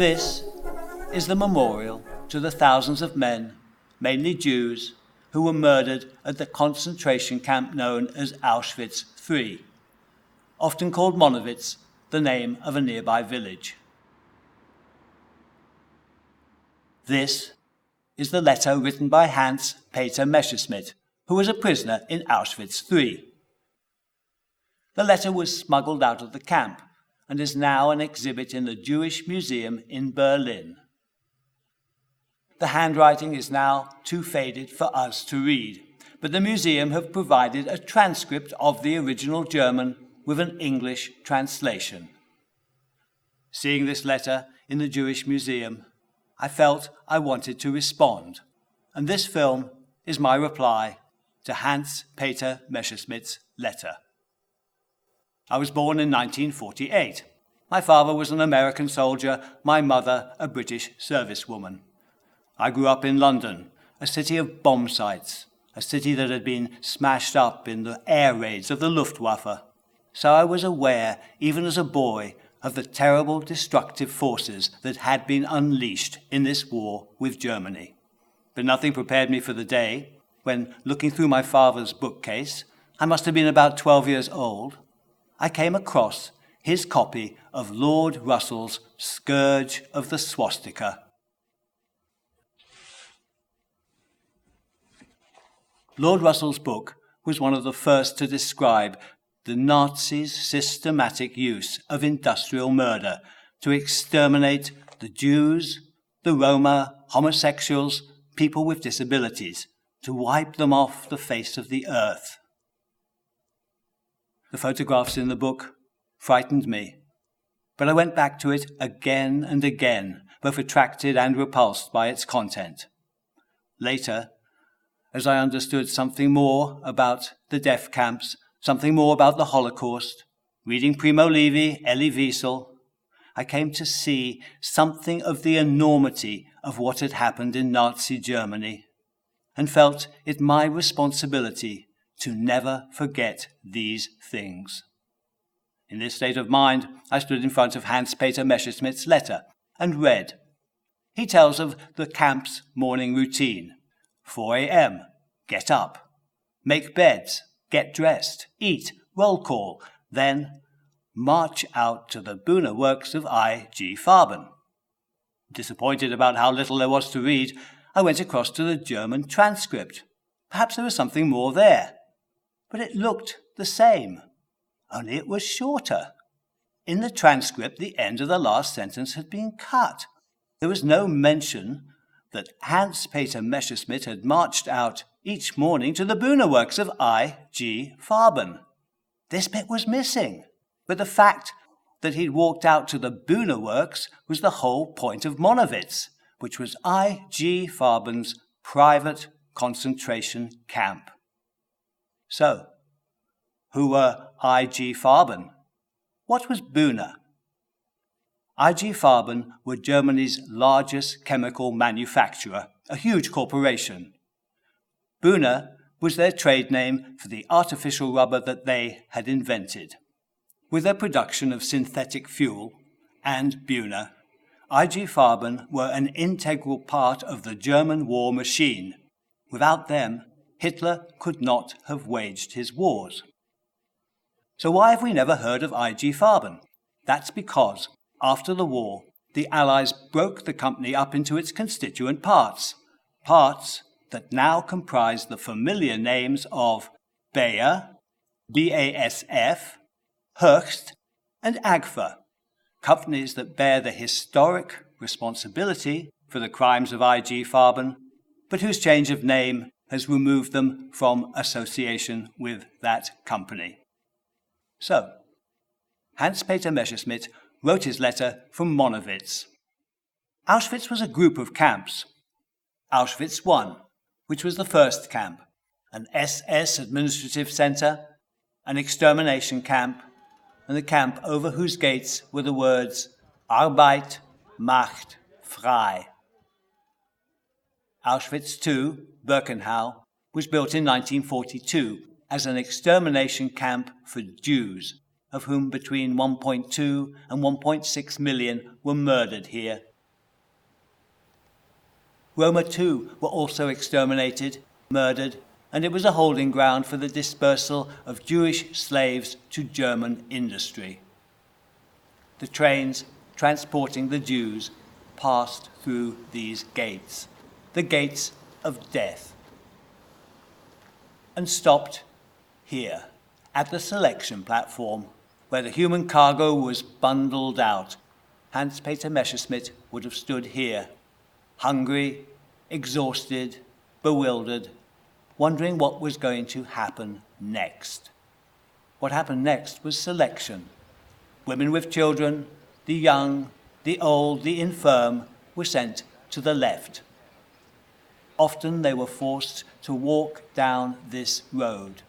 This is the memorial to the thousands of men, mainly Jews, who were murdered at the concentration camp known as Auschwitz III, often called Monowitz, the name of a nearby village. This is the letter written by Hans-Peter Messerschmitt, who was a prisoner in Auschwitz III. The letter was smuggled out of the camp and is now an exhibit in the Jewish Museum in Berlin. The handwriting is now too faded for us to read, but the museum have provided a transcript of the original German with an English translation. Seeing this letter in the Jewish Museum, I felt I wanted to respond, and this film is my reply to Hans-Peter Messerschmitt's letter. I was born in 1948. My father was an American soldier, my mother a British servicewoman. I grew up in London, a city of bomb sites, a city that had been smashed up in the air raids of the Luftwaffe. So I was aware, even as a boy, of the terrible destructive forces that had been unleashed in this war with Germany. But nothing prepared me for the day when, looking through my father's bookcase, I must have been about 12 years old, I came across his copy of Lord Russell's Scourge of the Swastika. Lord Russell's book was one of the first to describe the Nazis' systematic use of industrial murder to exterminate the Jews, the Roma, homosexuals, people with disabilities, to wipe them off the face of the earth. The photographs in the book frightened me, but I went back to it again and again, both attracted and repulsed by its content. Later, as I understood something more about the death camps, something more about the Holocaust, reading Primo Levi, Elie Wiesel, I came to see something of the enormity of what had happened in Nazi Germany, and felt it my responsibility to never forget these things. In this state of mind, I stood in front of Hans-Peter Messerschmitt's letter and read. He tells of the camp's morning routine. 4 a.m., get up, make beds, get dressed, eat, roll call, then march out to the Buna works of IG Farben. Disappointed about how little there was to read, I went across to the German transcript. Perhaps there was something more there. But it looked the same, only it was shorter. In the transcript, the end of the last sentence had been cut. There was no mention that Hans-Peter Messerschmitt had marched out each morning to the Buna works of IG Farben. This bit was missing, but the fact that he'd walked out to the Buna works was the whole point of Monowitz, which was IG Farben's private concentration camp. So, who were IG Farben? What was Buna? IG Farben were Germany's largest chemical manufacturer, a huge corporation. Buna was their trade name for the artificial rubber that they had invented. With their production of synthetic fuel and Buna, IG Farben were an integral part of the German war machine. Without them, Hitler could not have waged his wars. So why have we never heard of IG Farben? That's because, after the war, the Allies broke the company up into its constituent parts, parts that now comprise the familiar names of Bayer, BASF, Hoechst, and Agfa, companies that bear the historic responsibility for the crimes of IG Farben, but whose change of name has removed them from association with that company. So, Hans-Peter Messerschmitt wrote his letter from Monowitz. Auschwitz was a group of camps. Auschwitz I, which was the first camp, an SS administrative center, an extermination camp, and the camp over whose gates were the words Arbeit macht frei. Auschwitz II, Birkenau, was built in 1942 as an extermination camp for Jews, of whom between 1.2 and 1.6 million were murdered here Roma too were also exterminated, murdered, and it was a holding ground for the dispersal of Jewish slaves to German industry. The trains transporting the Jews passed through these gates, the gates of death, and stopped here, at the selection platform, where the human cargo was bundled out. Hans-Peter Messerschmitt would have stood here, hungry, exhausted, bewildered, wondering what was going to happen next. What happened next was selection. Women with children, the young, the old, the infirm, were sent to the left. Often they were forced to walk down this road.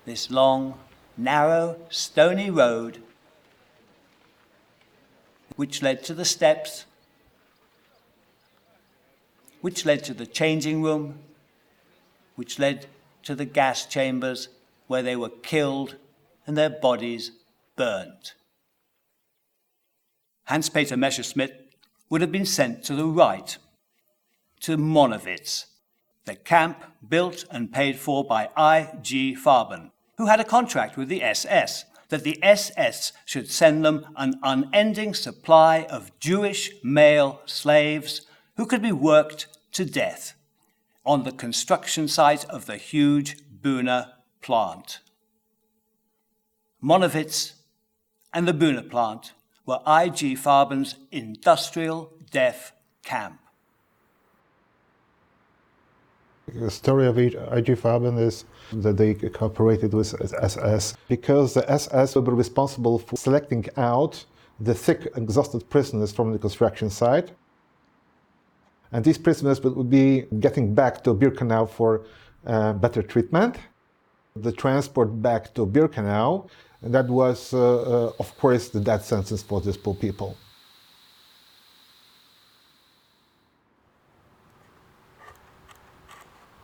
This long, narrow, stony road which led to the steps, which led to the changing room, which led to the gas chambers where they were killed and their bodies burnt. Hans-Peter Messerschmitt would have been sent to the right, to Monowitz, the camp built and paid for by IG Farben, who had a contract with the SS, that the SS should send them an unending supply of Jewish male slaves who could be worked to death on the construction site of the huge Buna plant. Monowitz and the Buna plant were IG Farben's industrial death camp. The story of IG Farben is that they cooperated with SS because the SS were responsible for selecting out the sick, exhausted prisoners from the construction site. And these prisoners would be getting back to Birkenau for better treatment. The transport back to Birkenau, that was, of course, the death sentence for these poor people.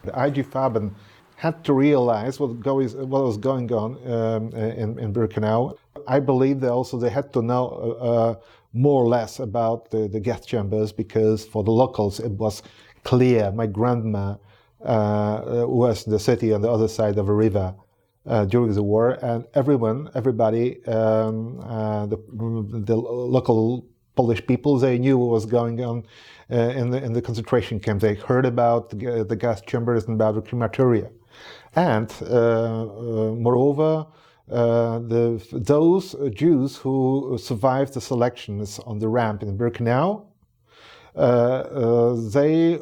The IG Farben had to realize what was going on in Birkenau. I believe that they had to know more or less about the gas chambers, because for the locals it was clear. My grandma was in the city on the other side of a river during the war, and everybody, the local Polish people, they knew what was going on in the concentration camp. They heard about the gas chambers and about the crematoria. And moreover, those Jews who survived the selections on the ramp in Birkenau, they,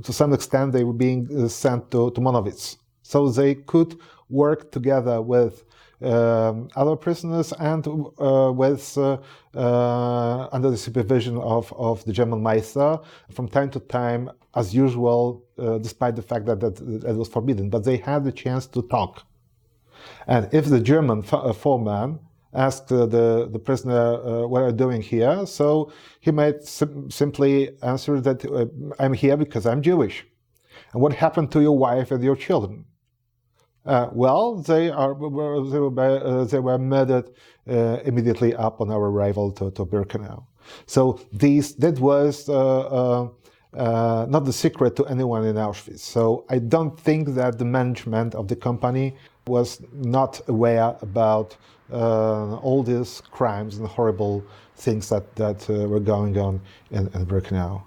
to some extent, they were being sent to Monowitz. So they could work together with other prisoners and with under the supervision of the German Meister from time to time, as usual, despite the fact that it was forbidden. But they had the chance to talk. And if the German foreman asked the prisoner, what are you doing here? So he might simply answer that I'm here because I'm Jewish. And what happened to your wife and your children? Well, they were murdered immediately upon our arrival to Birkenau. So that was not the secret to anyone in Auschwitz. So I don't think that the management of the company was not aware about all these crimes and horrible things that were going on in Birkenau.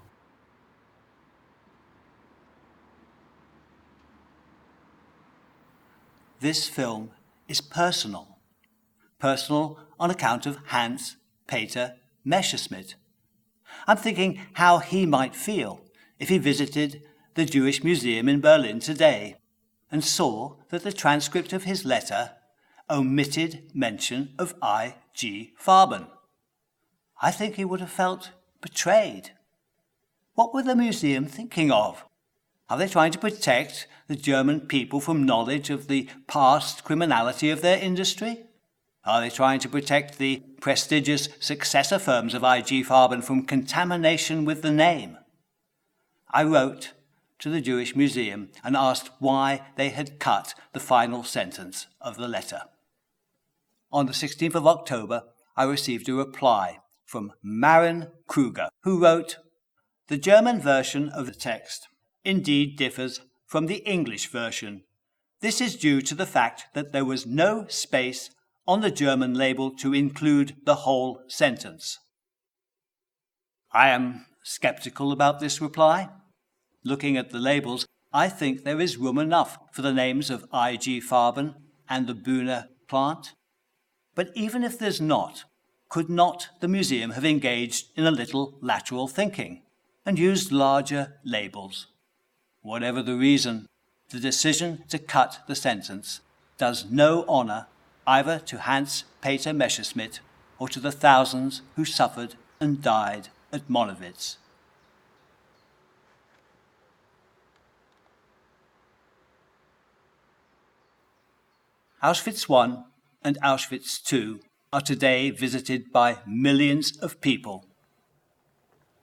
This film is personal. Personal on account of Hans-Peter Messerschmitt. I'm thinking how he might feel if he visited the Jewish Museum in Berlin today and saw that the transcript of his letter omitted mention of IG Farben. I think he would have felt betrayed. What were the museum thinking of? Are they trying to protect the German people from knowledge of the past criminality of their industry? Are they trying to protect the prestigious successor firms of IG Farben from contamination with the name? I wrote to the Jewish Museum and asked why they had cut the final sentence of the letter. On the 16th of October, I received a reply from Maren Kruger, who wrote, "The German version of the text indeed differs from the English version. This is due to the fact that there was no space on the German label to include the whole sentence." I am skeptical about this reply. Looking at the labels, I think there is room enough for the names of IG Farben and the Buna plant. But even if there's not, could not the museum have engaged in a little lateral thinking and used larger labels? Whatever the reason, the decision to cut the sentence does no honor either to Hans-Peter Messerschmidt or to the thousands who suffered and died at Monowitz. Auschwitz I and Auschwitz II are today visited by millions of people.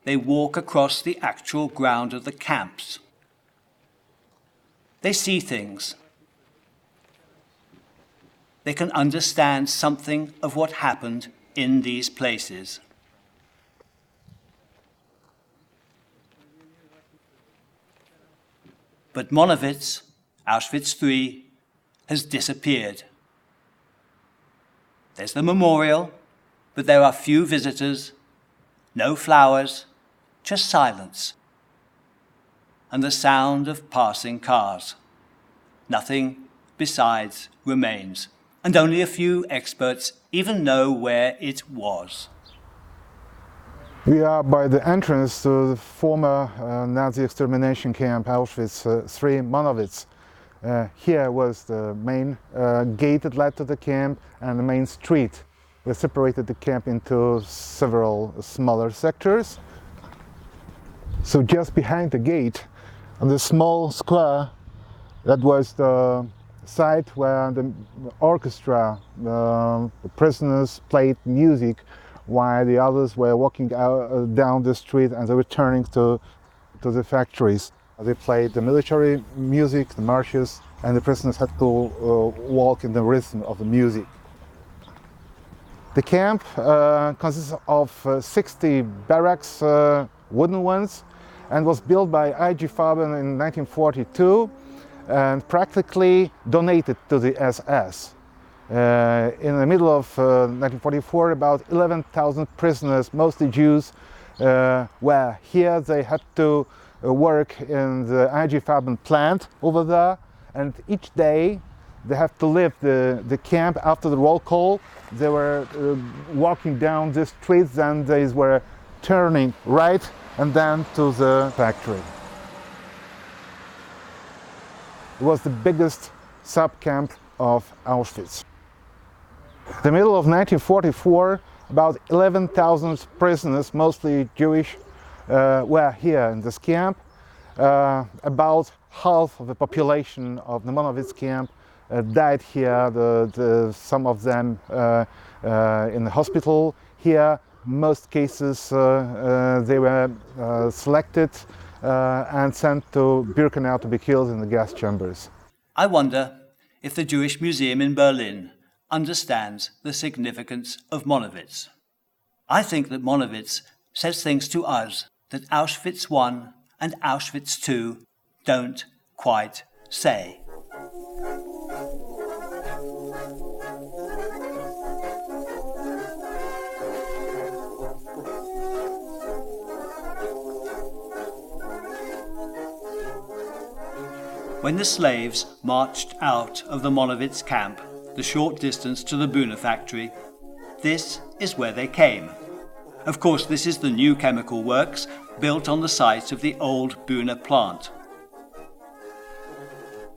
They walk across the actual ground of the camps. They see things. They can understand something of what happened in these places. But Monowitz, Auschwitz III, has disappeared. There's the memorial, but there are few visitors, no flowers, just silence, and the sound of passing cars. Nothing besides remains, and only a few experts even know where it was. We are by the entrance to the former Nazi extermination camp Auschwitz III Monowitz. Here was the main gate that led to the camp and the main street. We separated the camp into several smaller sectors. So just behind the gate, on the small square, that was the site where the orchestra, the prisoners played music while the others were walking down the street and they were returning to the factories. They played the military music, the marches, and the prisoners had to walk in the rhythm of the music. The camp consists of 60 barracks, wooden ones, and was built by IG Farben in 1942 and practically donated to the SS. In the middle of 1944, about 11,000 prisoners, mostly Jews, were here. They had to work in the IG Farben plant over there, and each day they have to leave the camp after the roll call. They were walking down the streets and they were turning right and then to the factory. It was the biggest sub-camp of Auschwitz. In the middle of 1944, about 11,000 prisoners, mostly Jewish, were here in this camp. About half of the population of the Monowitz camp died here, some of them in the hospital here. Most cases they were selected and sent to Birkenau to be killed in the gas chambers. I wonder if the Jewish Museum in Berlin understands the significance of Monowitz. I think that Monowitz says things to us that Auschwitz I and Auschwitz II don't quite say. When the slaves marched out of the Monowitz camp, the short distance to the Buna factory, this is where they came. Of course, this is the new chemical works built on the site of the old Buna plant.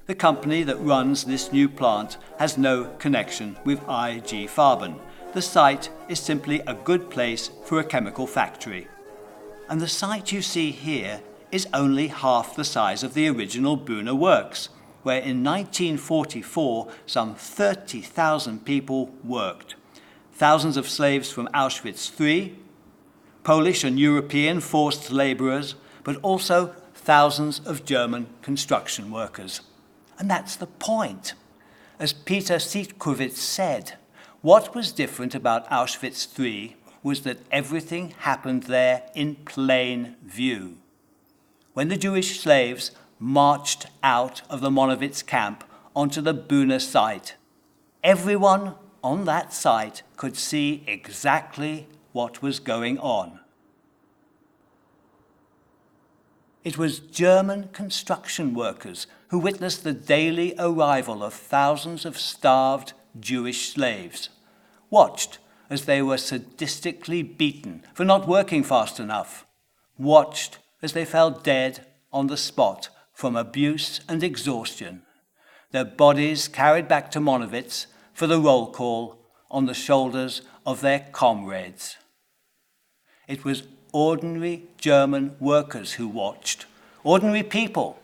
The company that runs this new plant has no connection with IG Farben. The site is simply a good place for a chemical factory. And the site you see here is only half the size of the original Buna works, where in 1944 some 30,000 people worked. Thousands of slaves from Auschwitz III, Polish and European forced laborers, but also thousands of German construction workers. And that's the point. As Peter Sietkowitz said, what was different about Auschwitz III was that everything happened there in plain view. When the Jewish slaves marched out of the Monowitz camp onto the Buna site, everyone on that site could see exactly what was going on. It was German construction workers who witnessed the daily arrival of thousands of starved Jewish slaves, watched as they were sadistically beaten for not working fast enough, watched as they fell dead on the spot from abuse and exhaustion, their bodies carried back to Monowitz for the roll call on the shoulders of their comrades. It was ordinary German workers who watched, ordinary people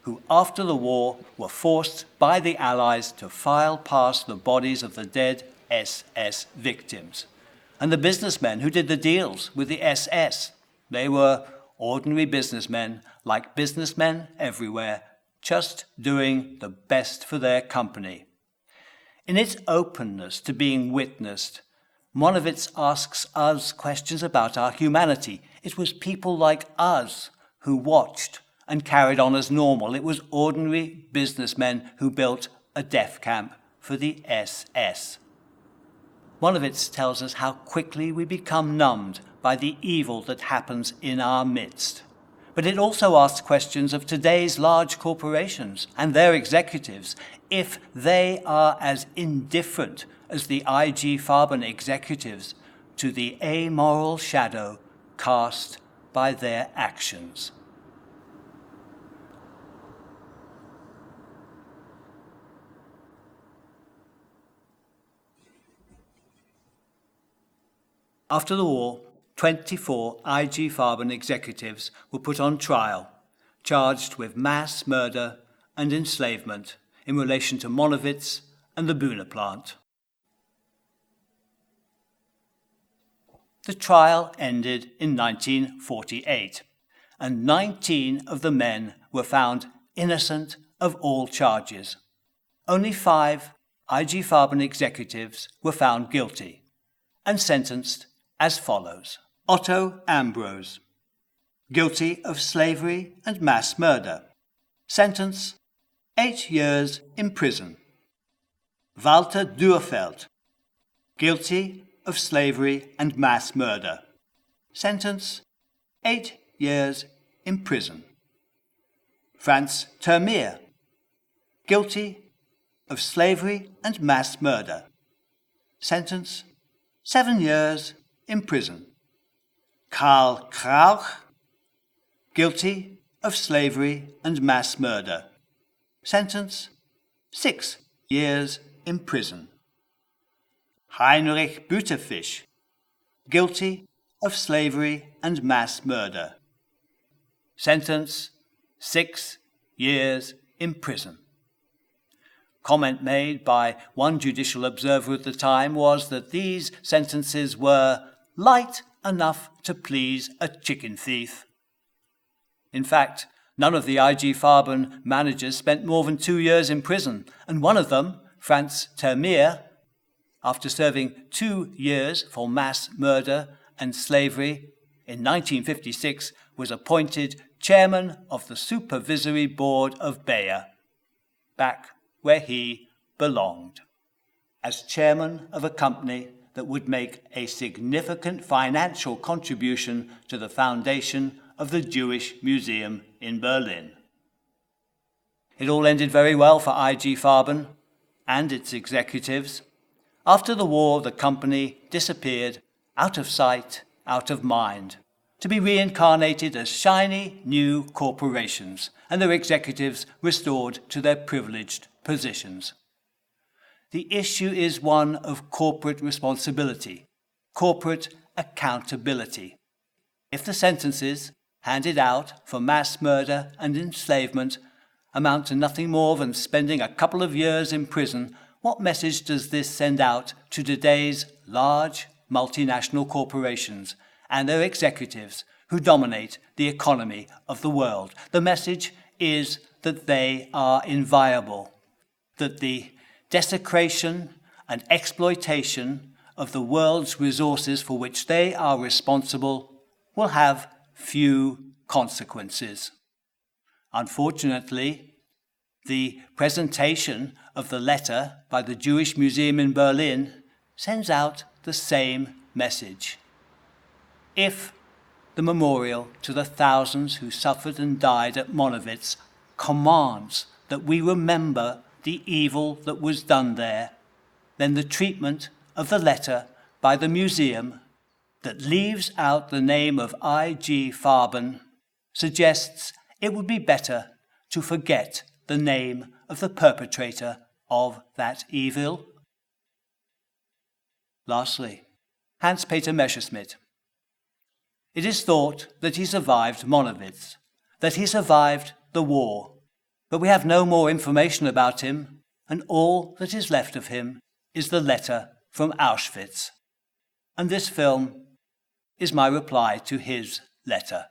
who after the war were forced by the Allies to file past the bodies of the dead SS victims, and the businessmen who did the deals with the SS. They were ordinary businessmen, like businessmen everywhere, just doing the best for their company. In its openness to being witnessed, Monowitz asks us questions about our humanity. It was people like us who watched and carried on as normal. It was ordinary businessmen who built a death camp for the SS. Monowitz tells us how quickly we become numbed by the evil that happens in our midst. But it also asks questions of today's large corporations and their executives, if they are as indifferent as the IG Farben executives to the amoral shadow cast by their actions. After the war, 24 IG Farben executives were put on trial, charged with mass murder and enslavement in relation to Monowitz and the Buna plant. The trial ended in 1948, and 19 of the men were found innocent of all charges. Only 5 IG Farben executives were found guilty and sentenced as follows. Otto Ambrose, guilty of slavery and mass murder. Sentence, 8 years in prison. Walter Dürfeld, guilty of slavery and mass murder. Sentence, 8 years in prison. Franz Termeer, guilty of slavery and mass murder. Sentence, 7 years in prison. Karl Krauch, guilty of slavery and mass murder. Sentence, 6 years in prison. Heinrich Bütefisch, guilty of slavery and mass murder. Sentence, 6 years in prison. Comment made by one judicial observer at the time was that these sentences were light enough to please a chicken thief. In fact, none of the IG Farben managers spent more than 2 years in prison, and one of them, Franz Termeer, after serving 2 years for mass murder and slavery, in 1956 was appointed chairman of the supervisory board of Bayer, back where he belonged, as chairman of a company that would make a significant financial contribution to the foundation of the Jewish Museum in Berlin. It all ended very well for IG Farben and its executives. After the war, the company disappeared, out of sight, out of mind, to be reincarnated as shiny new corporations, and their executives restored to their privileged positions. The issue is one of corporate responsibility, corporate accountability. If the sentences handed out for mass murder and enslavement amount to nothing more than spending a couple of years in prison, what message does this send out to today's large multinational corporations and their executives who dominate the economy of the world. The message is that they are inviolable, that the desecration and exploitation of the world's resources for which they are responsible will have few consequences. Unfortunately, the presentation of the letter by the Jewish Museum in Berlin sends out the same message. If the memorial to the thousands who suffered and died at Monowitz commands that we remember the evil that was done there, then the treatment of the letter by the museum that leaves out the name of IG Farben suggests it would be better to forget the name of the perpetrator of that evil. Lastly, Hans-Peter Messerschmidt. It is thought that he survived Monowitz, that he survived the war, but we have no more information about him, and all that is left of him is the letter from Auschwitz. And this film is my reply to his letter.